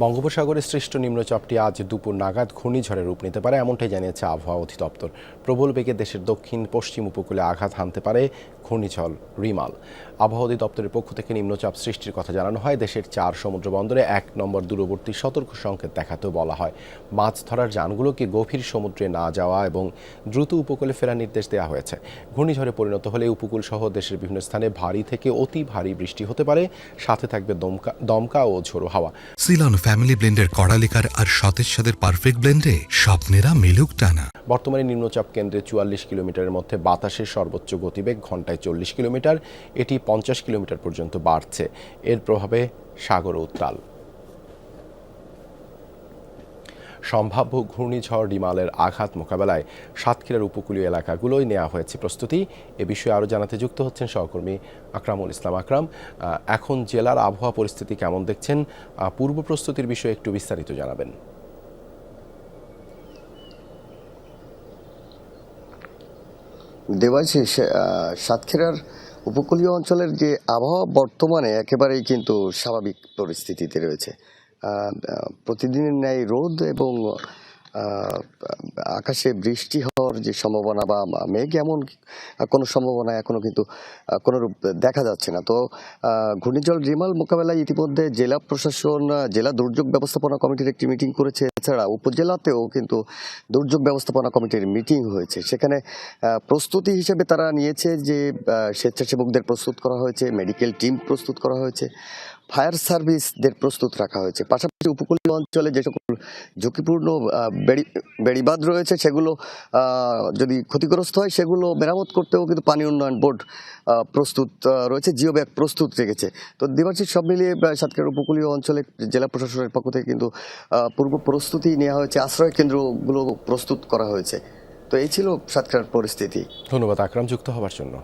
বঙ্গোপসাগরে সৃষ্ট নিম্নচাপটি আজ দুপুর নাগাদ ঘূর্ণিঝড়ের রূপ নিতে পারে, এমনটাই জানিয়েছে আবহাওয়া অধিদপ্তর। প্রবল বেগে দেশের দক্ষিণ পশ্চিম উপকূলে আঘাত হানতে পারে ঘূর্ণিঝড় রিমাল। আবহাওয়া অধিদপ্তরের পক্ষ থেকে নিম্নচাপ সৃষ্টির কথা জানানো হয়। দেশের 4 সমুদ্র বন্দরে 1 নম্বর দূরবর্তী সতর্ক সংকেত দেখাতেও বলা হয়। মাছ ধরার যানগুলোকে গভীর সমুদ্রে না যাওয়া এবং দ্রুত উপকূলে ফেরার নির্দেশ দেওয়া হয়েছে। ঘূর্ণিঝড়ে পরিণত হলে উপকূল সহ দেশের বিভিন্ন স্থানে ভারী থেকে অতি ভারী বৃষ্টি হতে পারে, সাথে থাকবে দমকা ও ঝোড়ো হাওয়া। সিলন ফ্যামিলি ব্লেন্ডের কড়ালিকার আর সতেজ স্বাদের পারফেক্ট ব্লেন্ডে স্বপ্নেরা মিলুক টানা। বর্তমানে নিম্নচাপ কেন্দ্রে 44 কিলোমিটারের মধ্যে বাতাসের সর্বোচ্চ গতিবেগ ঘন্টায় 40 কিলোমিটার, এটি 50 কিলোমিটার পর্যন্ত বাড়ছে। এর প্রভাবে সাগর উত্তাল। সম্ভাব্য ঘূর্ণিঝড় রিমালের আঘাত মোকাবেলায় সাতক্ষীরার উপকূলীয় এলাকাগুলোয় নেওয়া হয়েছে প্রস্তুতি। এ বিষয়ে আরও জানাতে যুক্ত হচ্ছেন সহকর্মী আকরামুল ইসলাম। আকরাম, এখন জেলার আবহাওয়া পরিস্থিতি কেমন দেখছেন? পূর্ব প্রস্তুতির বিষয়ে একটু বিস্তারিত জানাবেন। দেবাশিস, সাতক্ষীরার উপকূলীয় অঞ্চলের যে আবহাওয়া বর্তমানে একেবারেই কিন্তু স্বাভাবিক পরিস্থিতিতে রয়েছে। প্রতিদিনের ন্যায় রোদ এবং আকাশে বৃষ্টি হওয়ার যে সম্ভাবনা বা মেঘ এমন কোনো সম্ভাবনা এখনো কিন্তু কোনোরূপ দেখা যাচ্ছে না। তো ঘূর্ণিঝড় রিমাল মোকাবেলায় ইতিমধ্যে জেলা প্রশাসন জেলা দুর্যোগ ব্যবস্থাপনা কমিটির একটি মিটিং করেছে। এছাড়া উপজেলাতেও কিন্তু দুর্যোগ ব্যবস্থাপনা কমিটির মিটিং হয়েছে। সেখানে প্রস্তুতি হিসেবে তারা নিয়েছে যে স্বেচ্ছাসেবকদের প্রস্তুত করা হয়েছে, মেডিকেল টিম প্রস্তুত করা হয়েছে, ফায়ার সার্ভিসদের প্রস্তুত রাখা হয়েছে। পাশাপাশি উপকূলীয় অঞ্চলে যে সকল ঝুঁকিপূর্ণ বেড়িবাঁধ রয়েছে সেগুলো যদি ক্ষতিগ্রস্ত হয় সেগুলো মেরামত করতেও কিন্তু পানি উন্নয়ন বোর্ড প্রস্তুত রয়েছে, জিও ব্যাগ প্রস্তুত রেখেছে। তো দ্বিবার্ষিক সব মিলিয়ে সাতক্ষীরার উপকূলীয় অঞ্চলে জেলা প্রশাসনের পক্ষ থেকে কিন্তু পূর্ব প্রস্তুতি নেওয়া হয়েছে, আশ্রয় কেন্দ্রগুলো প্রস্তুত করা হয়েছে। তো এই ছিল সাতক্ষীরার পরিস্থিতি। ধন্যবাদ আকরাম যুক্ত হওয়ার জন্য।